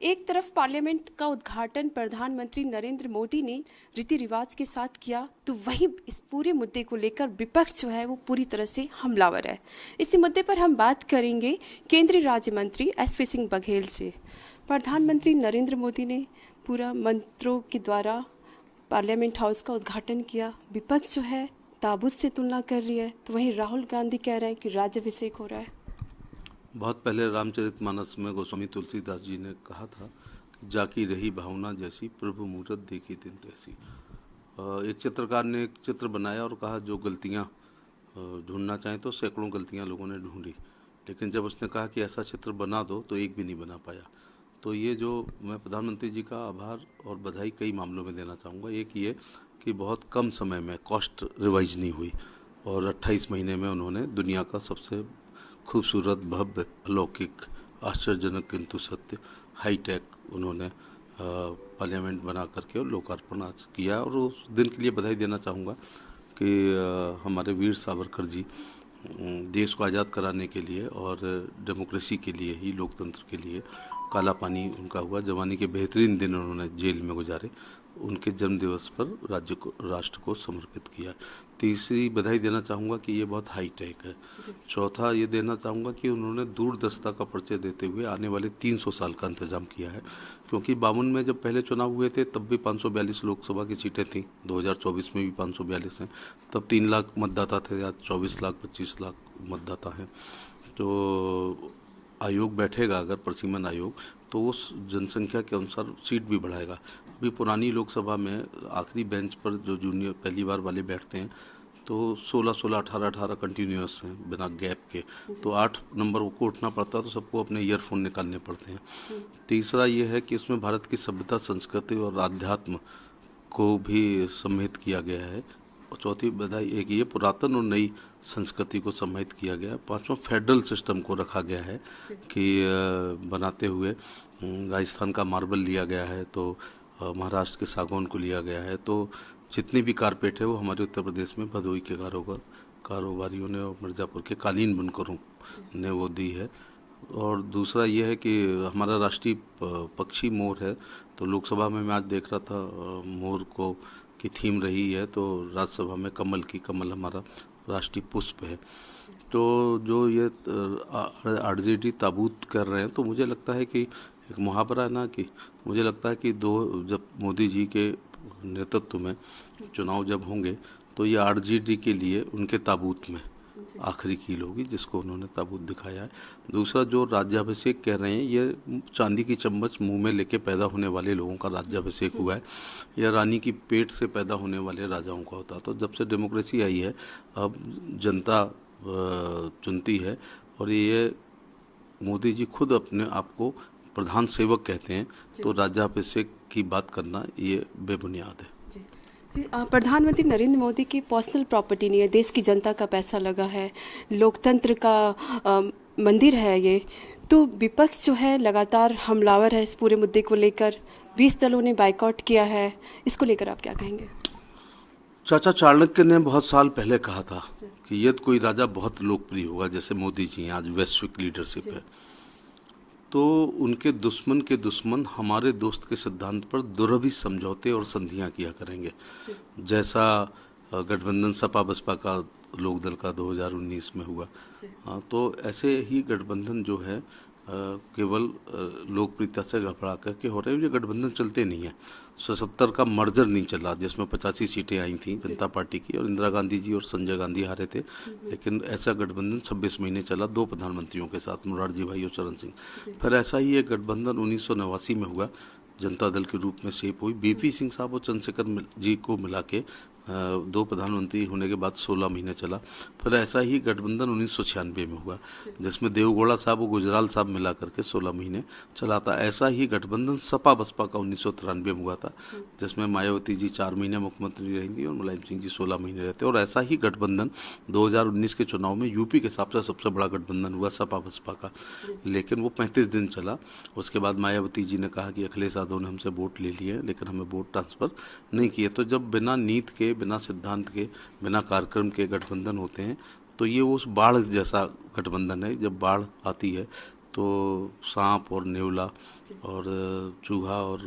एक तरफ पार्लियामेंट का उद्घाटन प्रधानमंत्री नरेंद्र मोदी ने रीति रिवाज के साथ किया, तो वहीं इस पूरे मुद्दे को लेकर विपक्ष जो है वो पूरी तरह से हमलावर है। इसी मुद्दे पर हम बात करेंगे केंद्रीय राज्य मंत्री एसपी सिंह बघेल से। प्रधानमंत्री नरेंद्र मोदी ने पूरा मंत्रों के द्वारा पार्लियामेंट हाउस का उद्घाटन किया। विपक्ष जो है ताबूत से तुलना कर रही है, तो वहीं राहुल गांधी कह रहे हैं कि राज्याभिषेक हो रहा है। बहुत पहले रामचरितमानस में गोस्वामी तुलसीदास जी ने कहा था कि जाकी रही भावना जैसी प्रभु मूरत देखी दिन तैसी। एक चित्रकार ने एक चित्र बनाया और कहा जो गलतियां ढूंढना चाहें तो सैकड़ों गलतियां लोगों ने ढूंढी, लेकिन जब उसने कहा कि ऐसा चित्र बना दो तो एक भी नहीं बना पाया। तो ये जो मैं प्रधानमंत्री जी का आभार और बधाई कई मामलों में देना चाहूँगा। एक ये कि बहुत कम समय में कॉस्ट रिवाइज नहीं हुई और 28 महीने में उन्होंने दुनिया का सबसे खूबसूरत, भव्य, अलौकिक, आश्चर्यजनक किंतु सत्य, हाईटेक उन्होंने पार्लियामेंट बना करके और लोकार्पण आज किया। और उस दिन के लिए बधाई देना चाहूँगा कि हमारे वीर सावरकर जी देश को आज़ाद कराने के लिए और डेमोक्रेसी के लिए ही, लोकतंत्र के लिए काला पानी उनका हुआ, जवानी के बेहतरीन दिन उन्होंने जेल में गुजारे, उनके जन्मदिवस पर राष्ट्र को समर्पित किया। तीसरी बधाई देना चाहूँगा कि ये बहुत हाई टेक है। चौथा ये देना चाहूँगा कि उन्होंने दूरदर्शिता का परिचय देते हुए आने वाले 300 साल का इंतजाम किया है, क्योंकि 52 में जब पहले चुनाव हुए थे तब भी 542 लोकसभा की सीटें थीं, 2024 में भी 542 हैं, तब 3 लाख मतदाता थे, आज 24 लाख 25 लाख मतदाता हैं। तो आयोग बैठेगा अगर प्रसीमन आयोग, तो उस जनसंख्या के अनुसार सीट भी बढ़ाएगा। अभी पुरानी लोकसभा में आखिरी बेंच पर जो जूनियर पहली बार वाले बैठते हैं तो 16-16, 18-18 कंटिन्यूअस हैं बिना गैप के, तो 8 नंबर को उठना पड़ता है, तो सबको अपने ईयरफोन निकालने पड़ते हैं। तीसरा ये है कि इसमें भारत की सभ्यता, संस्कृति और आध्यात्म को भी सम्मिलित किया गया है। और चौथी बधाई एक ये पुरातन और नई संस्कृति को सम्मिलित किया गया है। पांचवा फेडरल सिस्टम को रखा गया है कि बनाते हुए राजस्थान का मार्बल लिया गया है, तो महाराष्ट्र के सागौन को लिया गया है, तो जितनी भी कारपेट है वो हमारे उत्तर प्रदेश में भदोई के कारोबारियों ने और मिर्ज़ापुर के कालीन बुनकरों ने वो दी है। और दूसरा ये है कि हमारा राष्ट्रीय पक्षी मोर है, तो लोकसभा में मैं आज देख रहा था मोर को की थीम रही है, तो राज्यसभा में कमल हमारा राष्ट्रीय पुष्प है। तो जो ये आरजेडी ताबूत कर रहे हैं, तो मुझे लगता है कि एक मुहावरा है ना, कि मुझे लगता है कि जब मोदी जी के नेतृत्व में चुनाव जब होंगे तो ये आरजेडी के लिए उनके ताबूत में आखिरी कील होगी, जिसको उन्होंने ताबूत दिखाया है। दूसरा जो राज्याभिषेक कह रहे हैं, ये चांदी की चम्मच मुंह में लेके पैदा होने वाले लोगों का राज्याभिषेक हुआ है, या रानी की पेट से पैदा होने वाले राजाओं का होता। तो जब से डेमोक्रेसी आई है, अब जनता चुनती है, और ये मोदी जी खुद अपने आप को प्रधान सेवक कहते हैं, तो राज्याभिषेक की बात करना ये बेबुनियाद है। प्रधानमंत्री नरेंद्र मोदी की पर्सनल प्रॉपर्टी नहीं है, देश की जनता का पैसा लगा है, लोकतंत्र का मंदिर है ये। तो विपक्ष जो है लगातार हमलावर है इस पूरे मुद्दे को लेकर। 20 दलों ने बाइकआउट किया है, इसको लेकर आप क्या कहेंगे? चाचा चाणक्य ने बहुत साल पहले कहा था कि यदि कोई राजा बहुत लोकप्रिय होगा, जैसे मोदी जी आज वैश्विक लीडरशिप है, तो उनके दुश्मन के दुश्मन हमारे दोस्त के सिद्धांत पर दुरभी समझौते और संधियां किया करेंगे। जैसा गठबंधन सपा बसपा का लोकदल का 2019 में हुआ, तो ऐसे ही गठबंधन जो है केवल लोकप्रियता से घबरा करके हो रहे हैं। ये गठबंधन चलते नहीं है। 77 का मर्जर नहीं चला, जिसमें 85 सीटें आई थी जनता पार्टी की, और इंदिरा गांधी जी और संजय गांधी हारे थे, लेकिन ऐसा गठबंधन 26 महीने चला 2 प्रधानमंत्रियों के साथ, मुरारजी भाई और चरण सिंह। फिर ऐसा ही एक गठबंधन 1989 में हुआ, जनता दल के रूप में शेप हुई, बीपी सिंह साहब और चंद्रशेखर जी को मिला के 2 प्रधानमंत्री होने के बाद 16 महीने चला। फिर ऐसा ही गठबंधन 1996 में हुआ, जिसमें देवगौड़ा साहब और गुजराल साहब मिला करके 16 महीने चला था। ऐसा ही गठबंधन सपा बसपा का 1993 में हुआ था, जिसमें मायावती जी 4 महीने मुख्यमंत्री रही थी और मुलायम सिंह जी 16 महीने रहते। और ऐसा ही गठबंधन 2019 के चुनाव में यूपी के हिसाब से सबसे बड़ा गठबंधन हुआ सपा बसपा का, लेकिन वो 35 दिन चला। उसके बाद मायावती जी ने कहा कि अखिलेश यादव ने हमसे वोट ले लिए, लेकिन हमें वोट ट्रांसफ़र नहीं किए। तो जब बिना नीति के, बिना सिद्धांत के, बिना कार्यक्रम के गठबंधन होते हैं, तो ये उस बाढ़ जैसा गठबंधन है। जब बाढ़ आती है तो सांप और नेवला और चूहा और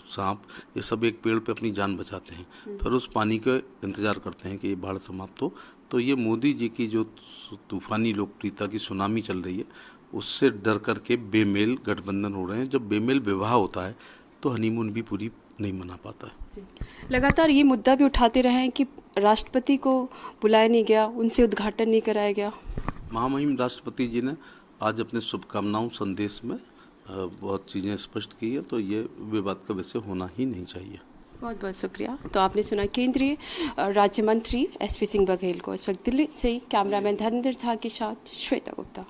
सांप ये सब एक पेड़ पे अपनी जान बचाते हैं, फिर उस पानी का इंतज़ार करते हैं कि ये बाढ़ समाप्त हो। तो ये मोदी जी की जो तूफानी लोकप्रियता की सुनामी चल रही है, उससे डर करके बेमेल गठबंधन हो रहे हैं। जब बेमेल विवाह होता है तो हनीमून भी पूरी नहीं मना पाता है। लगातार ये मुद्दा भी उठाते रहे हैं कि राष्ट्रपति को बुलाया नहीं गया, उनसे उद्घाटन नहीं कराया गया। महामहिम राष्ट्रपति जी ने आज अपने शुभकामनाओं संदेश में बहुत चीज़ें स्पष्ट की है, तो ये विवाद का विषय होना ही नहीं चाहिए। बहुत बहुत शुक्रिया। तो आपने सुना केंद्रीय राज्य मंत्री एसपी सिंह बघेल को। इस वक्त दिल्ली से कैमरामैन धर्मेंद्र झा के साथ श्वेता गुप्ता।